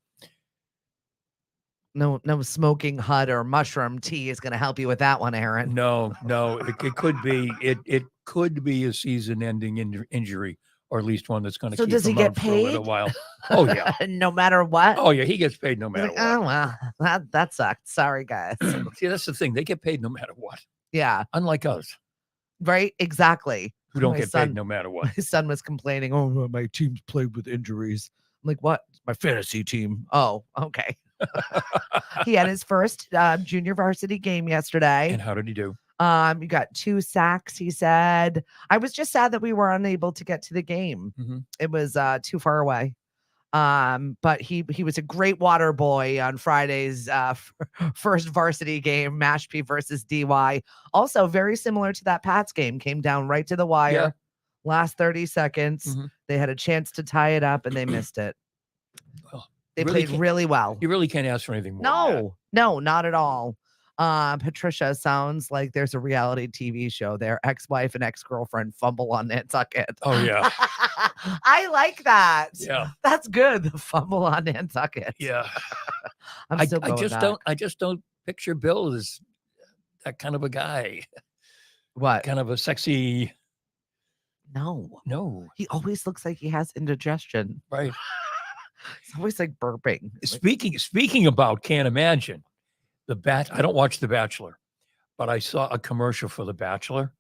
No smoking hut or mushroom tea is going to help you with that one, Aaron. No, it could be it could be a season-ending injury, or at least one that's going to So keep does he him get out for a little paid? while. Oh yeah, No matter what. oh yeah, he gets paid no He's matter like, what. oh well, that sucked. Sorry, guys. See, that's the thing; they get paid no matter what. Yeah, Unlike us, right. Exactly. who don't My get son- paid no matter what. My son was complaining. Oh, my team's played with injuries. I'm like, what? My fantasy team. Oh, okay. He had his first junior varsity game yesterday. And how did he do? You got 2 sacks, he said. I was just sad that we were unable to get to the game. Mhm. It was too far away. But he was a great water boy on Friday's first varsity game, Mashpee versus DY. Also very similar to that Pats game. Came down right to the wire. Yeah. Last 30 seconds. Mhm. They had a chance to tie it up and they missed it. Well, They really played can't- really well. You really can't ask for anything more. than that. No, not at all. Patricia, sounds like there's a reality TV show there. Ex-wife and ex-girlfriend fumble on Nantucket. Oh yeah, I like that. yeah, That's good. The fumble on Nantucket. yeah. I'm I still going just back. don't. I just don't picture Bill as that kind of a guy. What? Kind of a sexy. No. No, He always looks like he has indigestion. right. He's always like burping. Speaking about can't imagine I don't watch The Bachelor, but I saw a commercial for The Bachelor,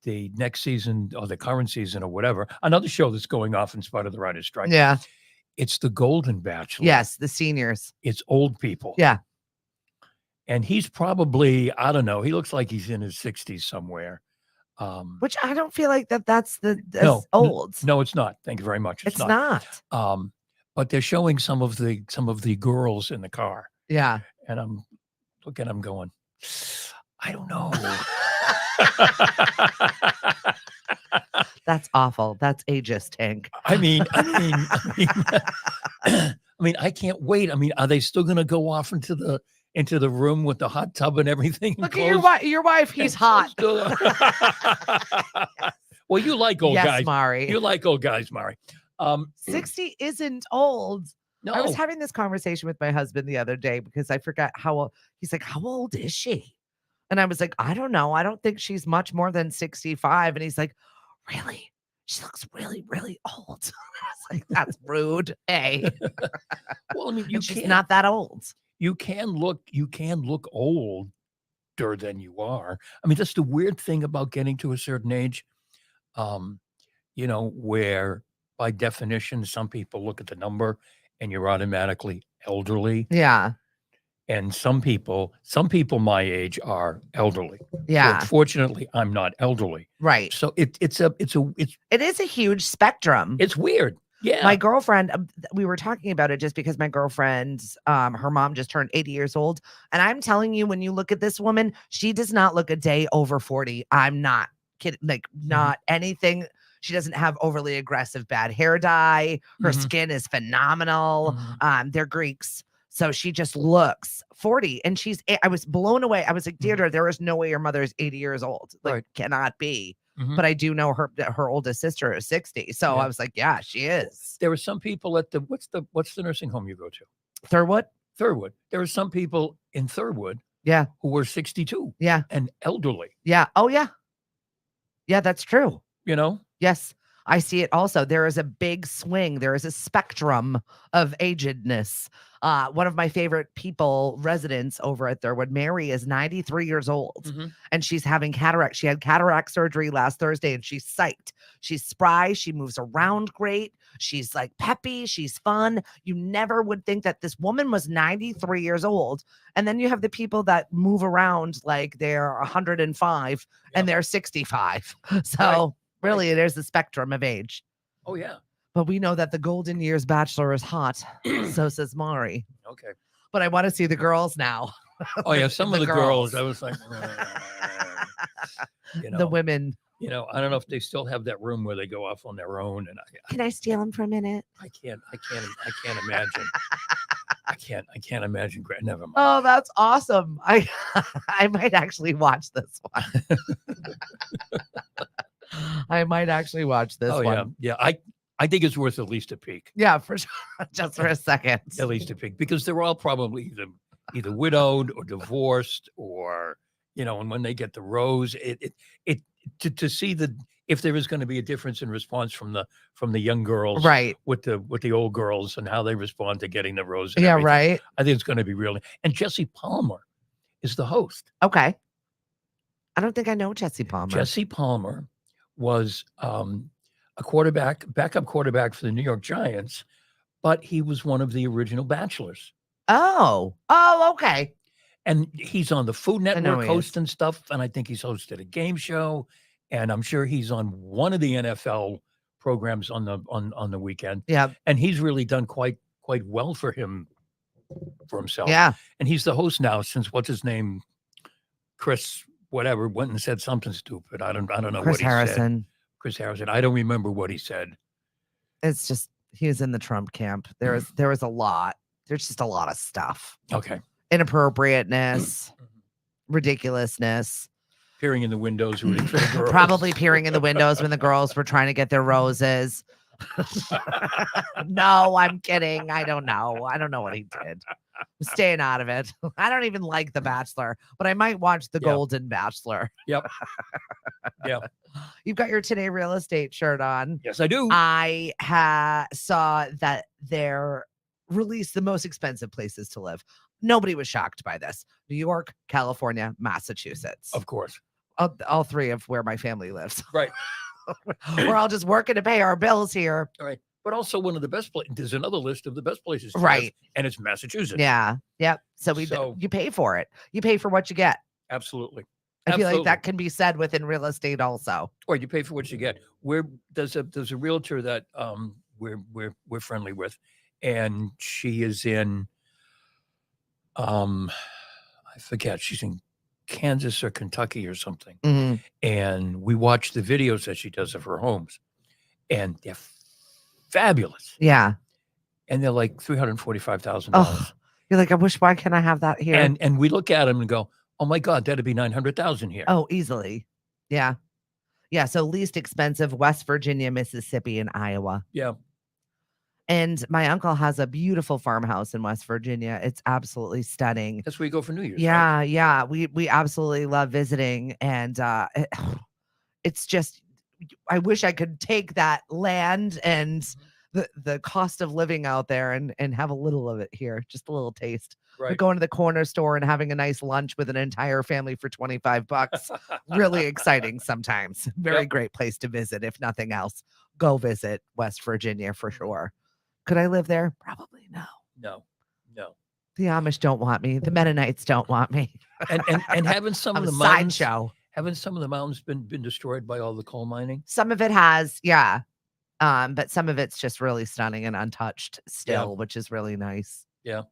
the next season or the current season or whatever, another show that's going off in spite of the writer's strike. Yeah. It's the Golden Bachelor. Yes, the seniors. It's old people. Yeah. And he's probably, I don't know, he looks like he's in his 60s somewhere. Which I don't feel like that's No, as old. No, it's not. Thank you very much. it's not. But they're showing some of the girls in the car. Yeah. And I'm looking, I'm going, I don't know. That's awful. That's ageist, Hank. I mean, I can't wait. I mean, are they still going to go off into the room with the hot tub and everything? Look at your wife. He's hot. Well, you like old Yes, guys. Mari. You like old guys, Mari. 60 isn't old. No, I was having this conversation with my husband the other day because I forgot how old. He's like, how old is she? And I was like, I don't know. I don't think she's much more than 65. And he's like, really? She looks really, really old. I was like, that's rude. Hey, well, I mean, she's not that old. You can look older than you are. I mean, that's the weird thing about getting to a certain age. Where by definition, some people look at the number and you're automatically elderly. Yeah. And some people my age are elderly. Yeah. Fortunately, I'm not elderly. Right. So it's It is a huge spectrum. it's weird. Yeah. My girlfriend, we were talking about it just because my girlfriend's, her mom just turned 80 years old. And I'm telling you, when you look at this woman, she does not look a day over 40. I'm not kidding. Like, not anything. She doesn't have overly aggressive bad hair dye. Her Mhm. skin is phenomenal. Mhm. They're Greeks. So she just looks 40 and I was blown away. I was like, Mhm. Deirdre, there is no way your mother is 80 years old. Like, Right. cannot be. Mhm. But I do know her oldest sister is 60. So Yeah. I was like, yeah, she is. There are some people at what's the nursing home you go to? Thurwood? Thurwood. There are some people in Thurwood Yeah. who were 62 Yeah. and elderly, Yeah. Oh, yeah. Yeah, that's true. you know? Yes, I see it also. There is a big swing. There is a spectrum of agedness. One of my favorite residents over at Thurwood, Mary, is 93 years old Mhm. and she's having cataract. She had cataract surgery last Thursday and she's psyched. She's spry. She moves around great. She's like peppy. She's fun. You never would think that this woman was 93 years old. And then you have the people that move around like they're 105 and they're 65. So really, there's the spectrum of age. Oh, yeah. But we know that the golden years bachelor is hot. So says Mari. Okay. But I want to see the girls now. Oh, yeah. Some of the girls, I was like, The women. I don't know if they still have that room where they go off on their own. And Can I steal them for a minute? I can't imagine. I can't imagine. Never mind. Oh, that's awesome. I might actually watch this one. I might actually watch this one. Yeah. I think it's worth at least a peek. Yeah, for sure. Just for a second. At least a peek, because they're all probably either widowed or divorced, or and when they get the rose, to see if there is going to be a difference in response from the young girls, Right. with the old girls and how they respond to getting the rose. And Yeah, everything. right. I think it's going to be really. And Jesse Palmer is the host. Okay. I don't think I know Jesse Palmer. Jesse Palmer was a backup quarterback for the New York Giants, but he was one of the original Bachelors. Oh, okay. And he's on the Food know Network he is. hosting stuff, and I think he's hosted a game show, and I'm sure he's on one of the NFL programs on the weekend. Yeah. And he's really done quite well for himself. Yeah. And he's the host now since what's his name, Chris whatever, went and said something stupid. I don't know Chris what he Harrison. said. Chris Harrison. I don't remember what he said. It's just he was in the Trump camp. There was a lot. There's just a lot of stuff. Okay. Inappropriateness, ridiculousness. Peering in the windows, rooting for the girls. Probably peering in the windows when the girls were trying to get their roses. No, I'm kidding. I don't know. I don't know what he did. I'm staying out of it. I don't even like The Bachelor, but I might watch The Golden Bachelor. Yep. Yeah. You've got your Today Real Estate shirt on. Yes, I do. I saw that they're released the most expensive places to live. Nobody was shocked by this. New York, California, Massachusetts. Of course. All three of where my family lives. Right. We're all just working to pay our bills here. All right. But also one of the best places. There's another list of the best places to live, Right. and it's Massachusetts. Yeah. Yep. So you pay for it. You pay for what you get. Absolutely. I feel like that can be said within real estate also. Or you pay for what you get. There's a realtor that we're friendly with, and she is in I forget, she's in Kansas or Kentucky or something. Mhm. And we watch the videos that she does of her homes, and they're fabulous. Yeah. And they're like $345,000. Oh, you're like, why can't I have that here? And we look at them and go, oh my God, that'd be 900,000 here. Oh, easily. Yeah. Yeah. So least expensive, West Virginia, Mississippi, and Iowa. Yeah. And my uncle has a beautiful farmhouse in West Virginia. It's absolutely stunning. That's where you go for New Year's. Yeah, right? yeah. We absolutely love visiting. And it's just, I wish I could take that land and the cost of living out there and have a little of it here, just a little taste. Right. But going to the corner store and having a nice lunch with an entire family for $25, really exciting sometimes. Very great place to visit. If nothing else, go visit West Virginia for sure. Could I live there? Probably no. No. The Amish don't want me. The Mennonites don't want me. And haven't some I'm of a the mountains sideshow. haven't some of the mountains been destroyed by all the coal mining? Some of it has, yeah. But some of it's just really stunning and untouched still, which is really nice. Yeah.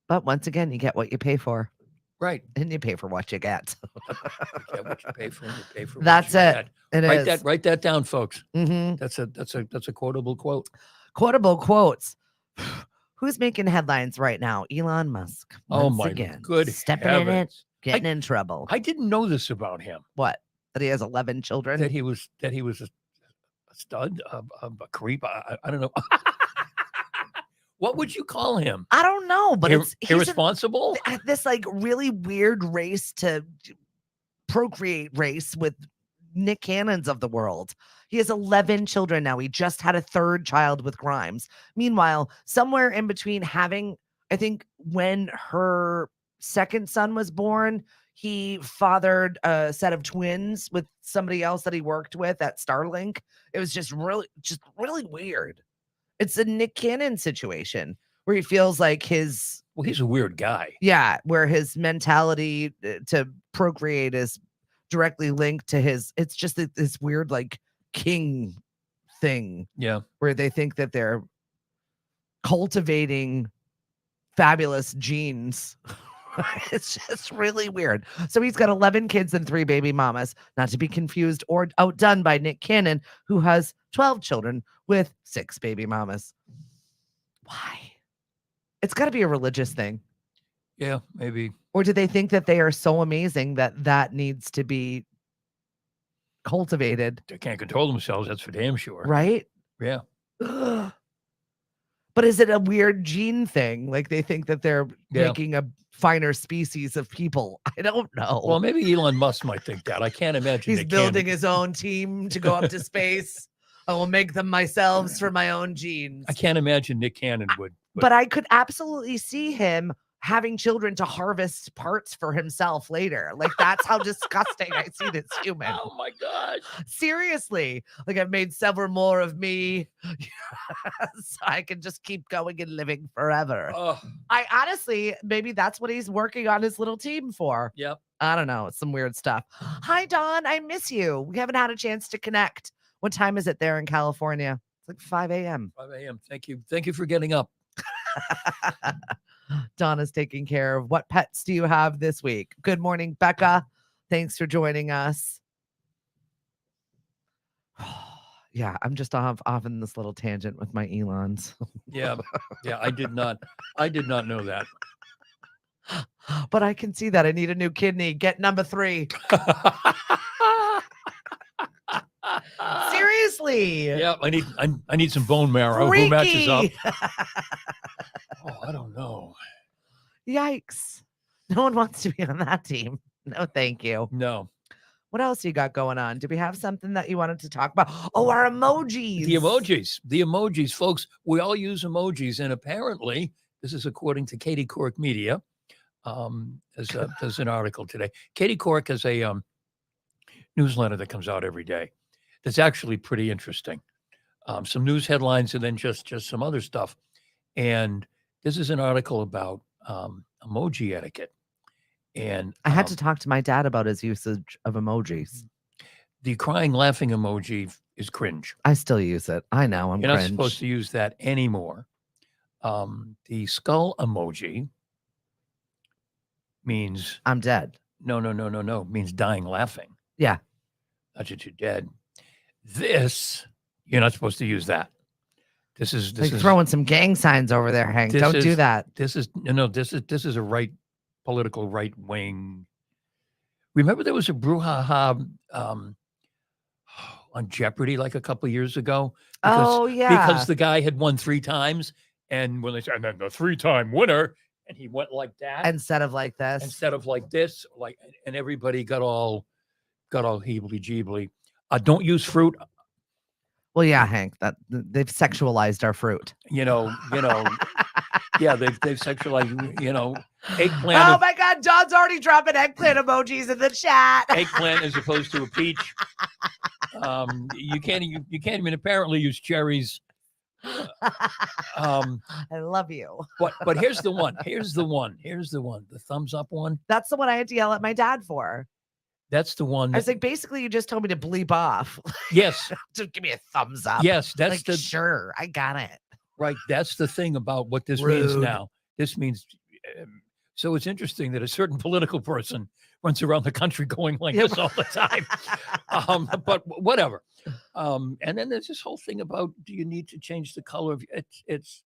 But once again, you get what you pay for. Right. And you pay for what you get. You get what you pay for, and you pay for That's what you it. get. It is. Write that down, folks. Mhm. That's a quotable quote. Quotable quotes. Who's making headlines right now? Elon Musk. Oh Once my again, good stepping in it, heavens. getting in trouble. I didn't know this about him. What? That he has 11 children? That he was a stud, a creep. I don't know. What would you call him? I don't know, but he's Irresponsible? this like really weird race to procreate race with Nick Cannons of the world. He has 11 children now. He just had a third child with Grimes. Meanwhile, somewhere in between having, I think when her second son was born, he fathered a set of twins with somebody else that he worked with at Starlink. It was just really weird. It's a Nick Cannon situation where he feels like Well, he's a weird guy. yeah, where his mentality to procreate is directly linked to it's just this weird like king thing Yeah. where they think that they're cultivating fabulous genes. It's just really weird. So he's got 11 kids and 3 baby mamas, not to be confused or outdone by Nick Cannon, who has 12 children with 6 baby mamas. Why? It's got to be a religious thing. Yeah, maybe. Or do they think that they are so amazing that needs to be cultivated? They can't control themselves. That's for damn sure. Right? Yeah. But is it a weird gene thing? Like they think that they're Yeah. making a finer species of people. I don't know. Well, maybe Elon Musk might think that. I can't imagine. He's Nick building Cannon. his own team to go up to space. I will make them myself for my own genes. I can't imagine Nick Cannon would. But I could absolutely see him having children to harvest parts for himself later. Like that's how disgusting I see this human. Oh my gosh. Seriously. Like I've made several more of me. So I can just keep going and living forever. Oh, I honestly, maybe that's what he's working on his little team for. yep. I don't know. It's some weird stuff. Hi, Dawn. I miss you. We haven't had a chance to connect. What time is it there in California? It's like 5 a.m. 5 a.m. Thank you. Thank you for getting up. Dawn is taking care of what pets do you have this week? Good morning, Becca. Thanks for joining us. Yeah, I'm just off in this little tangent with my Elons. Yeah. Yeah. I did not know that. But I can see that I need a new kidney. Get number 3. Seriously. Yeah. I need some bone marrow. Who matches up? Freaky. Oh, I don't know. Yikes. No one wants to be on that team. No, thank you. No. What else you got going on? Do we have something that you wanted to talk about? Oh, our emojis. The emojis, folks. We all use emojis, and apparently, this is according to Katie Couric Media. There's an article today. Katie Couric has a newsletter that comes out every day. That's actually pretty interesting. Some news headlines and then just some other stuff. And this is an article about emoji etiquette. And I had to talk to my dad about his usage of emojis. the crying, laughing emoji is cringe. I still use it. I know I'm You're not cringe. supposed to use that anymore. The skull emoji means I'm dead. no, means dying laughing. Yeah. Not that you're dead. This, you're not supposed to use that. This is Throwing some gang signs over there, Hank. this Don't do is- that. this is a political right wing. Remember there was a brouhaha on Jeopardy like a couple years ago? Oh, yeah. Because the guy had won 3 times, and when they said, and then the 3-time winner, and he went like that Instead of like this. instead of like this, like, and everybody got all heebly jeebly. Don't use fruit. Well, yeah, Hank, that they've sexualized our fruit. Yeah, they've sexualized, eggplant. Oh my God, John's already dropping eggplant emojis in the chat. Eggplant as opposed to a peach. You can't even apparently use cherries. I love you. But here's the one. The thumbs up one. That's the one I had to yell at my dad for. That's the one. I was like, basically, you just told me to bleep off. Yes, Just give me a thumbs up. yes. That's Like, sure, I got it. right. That's the thing about what this means Rude. now. This means. So it's interesting that a certain political person runs around the country going like Yep. this all the time. But whatever. And then there's this whole thing about, do you need to change the color of it's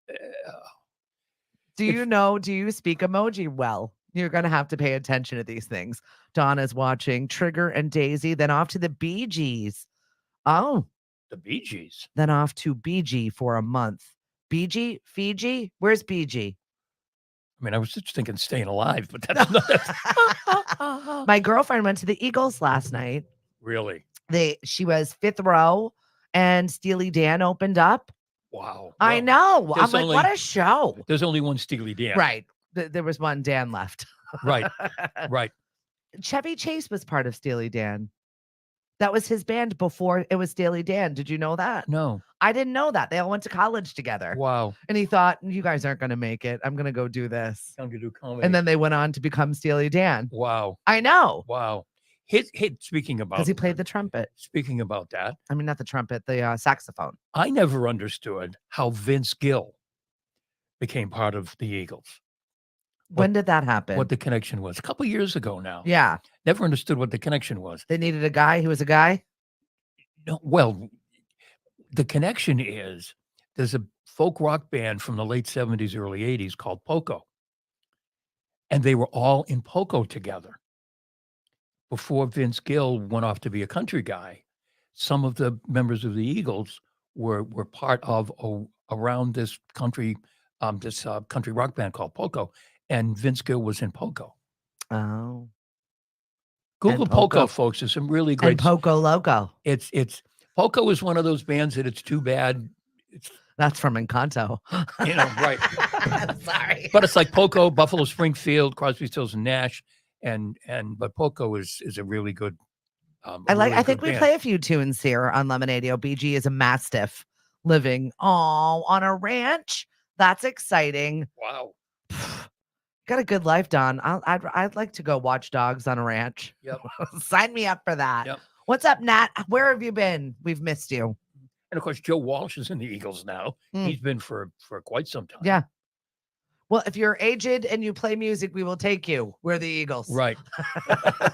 Do you speak emoji well? You're going to have to pay attention to these things. Donna's watching Trigger and Daisy, then off to the Bee Gees. Oh, The Bee Gees. then off to BG for a month. BG? Fiji? Where's BG? I mean, I was just thinking Staying Alive, but that's not My girlfriend went to the Eagles last night. really. She was fifth row and Steely Dan opened up. Wow. I Well, know. I'm there's like, what only- a show. There's only one Steely Dan. Right. There was one Dan left. Right. Right. Chevy Chase was part of Steely Dan. That was his band before it was Steely Dan. Did you know that? No. I didn't know that. They all went to college together. Wow. And he thought, you guys aren't going to make it. I'm going to go do this. Time to do comedy. And then they went on to become Steely Dan. Wow. I know. Wow. Speaking about Because he played the trumpet. Speaking about that, I mean, not the trumpet, the saxophone. I never understood how Vince Gill became part of the Eagles. When did that happen? What the connection was. A couple years ago now. Yeah. Never understood what the connection was. They needed a guy who was a guy. No, well, the connection is there's a folk rock band from the late 70s, early 80s called Poco. And they were all in Poco together. Before Vince Gill went off to be a country guy, some of the members of the Eagles were part of around this country rock band called Poco, and Vince Gill was in Poco. Oh. Google And Poco. Poco, folks. There's some really great. And Poco Loco. It's Poco is one of those bands that it's too bad. It's That's from Encanto. right. Sorry. But it's like Poco, Buffalo Springfield, Crosby, Stills and Nash, but Poco is a really good. I think we play a few tunes here on Lemonadio. BG is a mastiff living on a ranch. That's exciting. Wow. Got a good life, Don. I'd like to go watch dogs on a ranch. Yep. Sign me up for that. Yep. What's up, Nat? Where have you been? We've missed you. And of course, Joe Walsh is in the Eagles now. Mm. He's been for quite some time. Yeah. Well, if you're aged and you play music, we will take you. We're the Eagles. Right.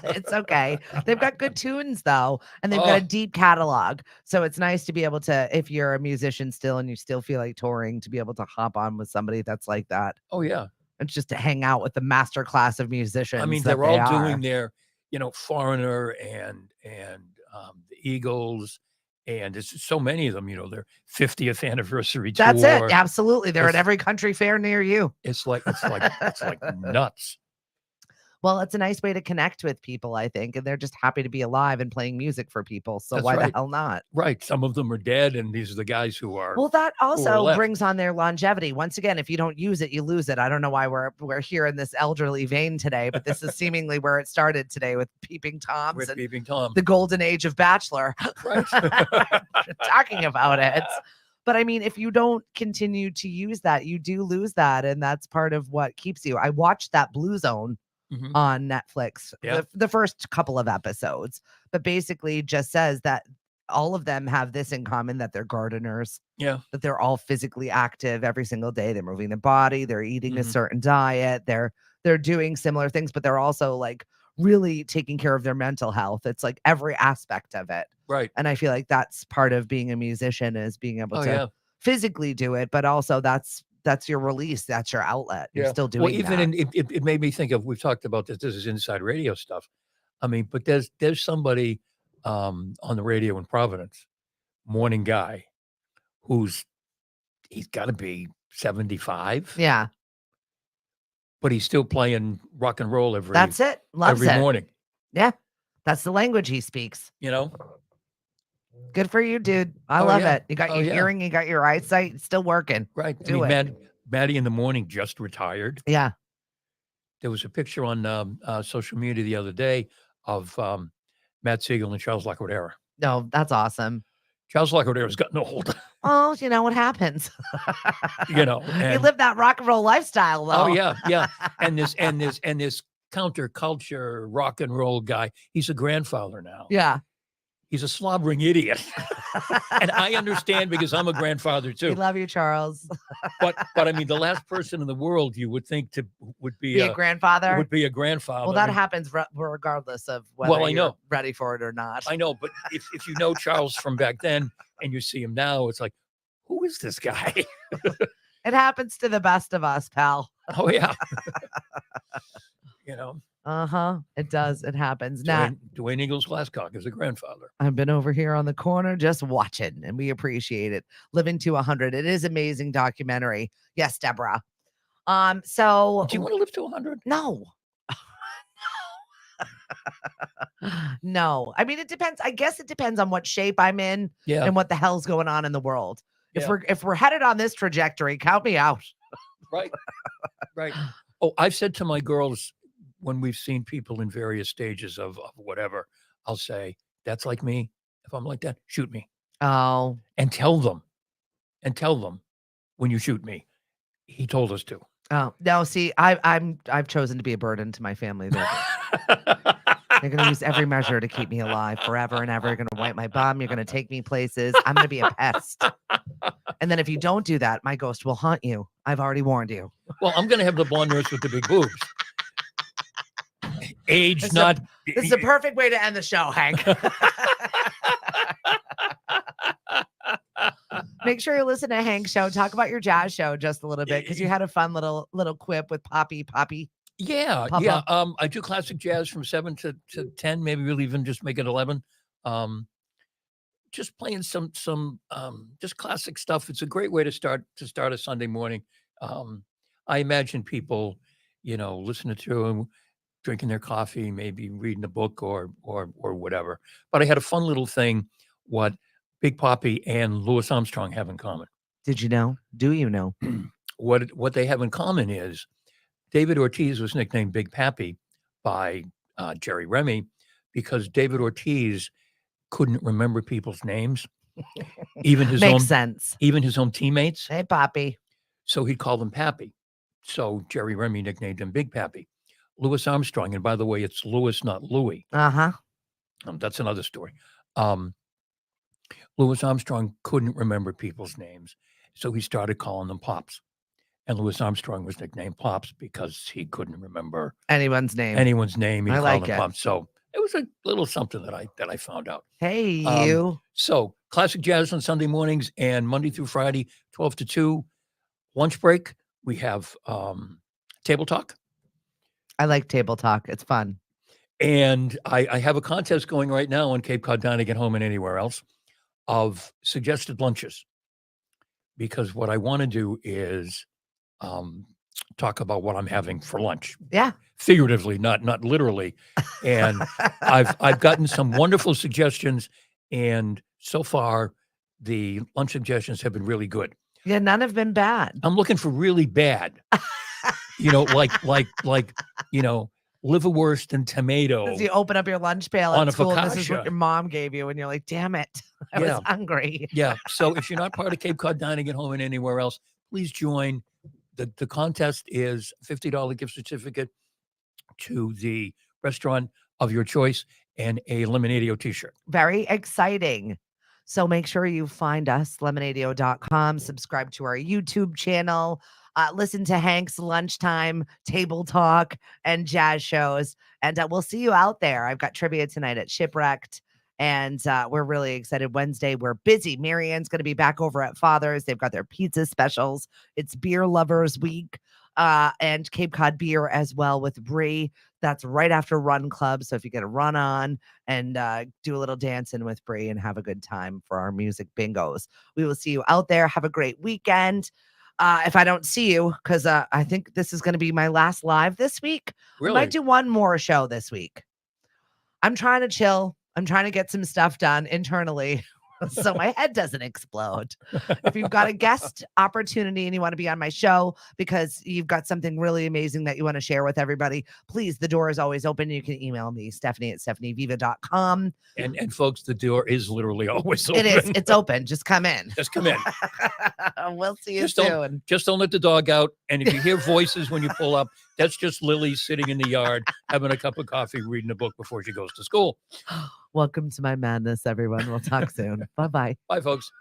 It's okay. They've got good tunes though, and they've got a deep catalog. So it's nice to be able to, if you're a musician still and you still feel like touring, to be able to hop on with somebody that's like that. Oh yeah. It's just to hang out with the master class of musicians. I mean, that they're all are. doing their, Foreigner and the Eagles, and it's so many of them. Their 50th anniversary tour. That's it. Absolutely. They're at It's- every country fair near you. It's like nuts. Well, it's a nice way to connect with people, I think, and they're just happy to be alive and playing music for people. So That's why right. the hell not? Right. Some of them are dead, and these are the guys who are. Well, that also left. brings on their longevity. Once again, if you don't use it, you lose it. I don't know why we're here in this elderly vein today, but this is seemingly where it started today with Peeping Toms with and Peeping Tom. the golden age of Bachelor. Right. Talking about it. But I mean, if you don't continue to use that, you do lose that. And that's part of what keeps you. I watched that Blue Zone Mhm. on Netflix, Yeah. the first couple of episodes, but basically just says that all of them have this in common, that they're gardeners, Yeah. that they're all physically active every single day. They're moving their body, they're eating a Mhm. certain diet, they're doing similar things, but they're also like really taking care of their mental health. It's like every aspect of it. Right. And I feel like that's part of being a musician, is being able Oh to yeah. physically do it, but also that's your release, that's your outlet. You're Yeah. still doing Well, even that. it made me think of, we've talked about this. This is inside radio stuff. I mean, but there's somebody on the radio in Providence, morning guy, he's got to be 75, Yeah, but he's still playing rock and roll every that's it. Loves every it. morning. Yeah, that's the language he speaks. Good for you, dude. I Oh, love yeah. it. You got Oh, your yeah. hearing, you got your eyesight, it's still working. Right. Do I mean, it. Maddie in the morning just retired. Yeah. There was a picture on social media the other day of Matt Siegel and Charles Lacordera. No, that's awesome. Charles Lacordera's gotten old, Oh, you know what happens. you know. You And, live that rock and roll lifestyle, though. oh yeah, yeah. And this counterculture rock and roll guy, he's a grandfather now. Yeah. He's a slobbering idiot. And I understand, because I'm a grandfather We too. love you, Charles. But I mean, the last person in the world you would think would be Be a grandfather. would be a grandfather. Well, that I mean, happens regardless of whether Well, I you're know. ready for it or not. I know, but if you know Charles from back then and you see him now, it's like, who is this guy? It happens to the best of us, pal. Oh yeah. You know, It does. It happens. Nat, Dwayne Eagles Glasscock is a grandfather. I've been over here on the corner just watching, and we appreciate it. Living to 100. It is amazing documentary. Yes, Deborah. So Do you want to live to 100? no. No. I mean, it depends. I guess it depends on what shape I'm in Yeah. and what the hell's going on in the world. Yeah. If we're headed on this trajectory, count me out. Right. Right. Oh, I've said to my girls when we've seen people in various stages of whatever, I'll say, that's like me. If I'm like that, shoot me. Oh. And tell them when you shoot me. He told us to. Oh, no, see, I've chosen to be a burden to my family. They're going to use every measure to keep me alive forever and ever. You're going to wipe my bum. You're going to take me places. I'm going to be a pest. And then if you don't do that, my ghost will haunt you. I've already warned you. Well, I'm going to have the blonde nurse with the big boobs. Age This not. This is a perfect way to end the show, Hank. Make sure you listen to Hank's show. Talk about your jazz show just a little bit because you had a fun little quip with Poppy. Yeah, Papa. yeah. I do classic jazz from 7 to 10. Maybe we'll even just make it 11. Just playing some just classic stuff. It's a great way to start a Sunday morning. I imagine people, listening to them, drinking their coffee, maybe reading a book or whatever. But I had a fun little thing. What Big Poppy and Louis Armstrong have in common. Did you know? Do you know? What they have in common is David Ortiz was nicknamed Big Pappy by Jerry Remy because David Ortiz couldn't remember people's names, even his Makes sense. even his own teammates. Hey, Poppy. So he'd call them Pappy. So Jerry Remy nicknamed him Big Pappy. Louis Armstrong, and by the way, it's Louis, not Louis. That's another story. Louis Armstrong couldn't remember people's names, so he started calling them Pops. And Louis Armstrong was nicknamed Pops because he couldn't remember Anyone's name. He I called like him it. Pops. So it was a little something that I found out. Hey, you. So classic jazz on Sunday mornings and Monday through Friday, 12 to 2. Lunch break, we have table talk. I like table talk. It's fun. And I have a contest going right now on Cape Cod Dining at Home and anywhere else of suggested lunches. Because what I want to do is talk about what I'm having for lunch. Yeah. Figuratively, not literally. And I've gotten some wonderful suggestions, and so far the lunch suggestions have been really good. Yeah, none have been bad. I'm looking for really bad. Like liverwurst and tomato. As you open up your lunch pail on at a school, and this is focaccia. what your mom gave you, and you're like, damn it, I was hungry. Yeah. So if you're not part of Cape Cod Dining at Home and anywhere else, please join. The contest is a $50 gift certificate to the restaurant of your choice and a Lemonadio t-shirt. Very exciting. So make sure you find us, lemonadio.com, subscribe to our YouTube channel, listen to Hank's lunchtime table talk and jazz shows. And we'll see you out there. I've got trivia tonight at Shipwrecked. And we're really excited. Wednesday, we're busy. Marianne's going to be back over at Father's. They've got their pizza specials. It's Beer Lovers Week and Cape Cod beer as well with Bree. That's right after Run Club. So if you get a run on and do a little dancing with Bree and have a good time for our music bingos. We will see you out there. Have a great weekend. If I don't see you, because I think this is going to be my last live this week. Really? I might do one more show this week. I'm trying to chill. I'm trying to get some stuff done internally so my head doesn't explode. If you've got a guest opportunity and you want to be on my show because you've got something really amazing that you want to share with everybody, please, the door is always open. You can email me, Stephanie@stephanieviva.com. And folks, the door is literally always open. It is. It's open. Just come in. Just come in. We'll see you Just soon. Just don't let the dog out. And if you hear voices when you pull up, that's just Lily sitting in the yard having a cup of coffee, reading a book before she goes to school. Welcome to my madness, everyone. We'll talk soon. Bye-bye. Bye, folks.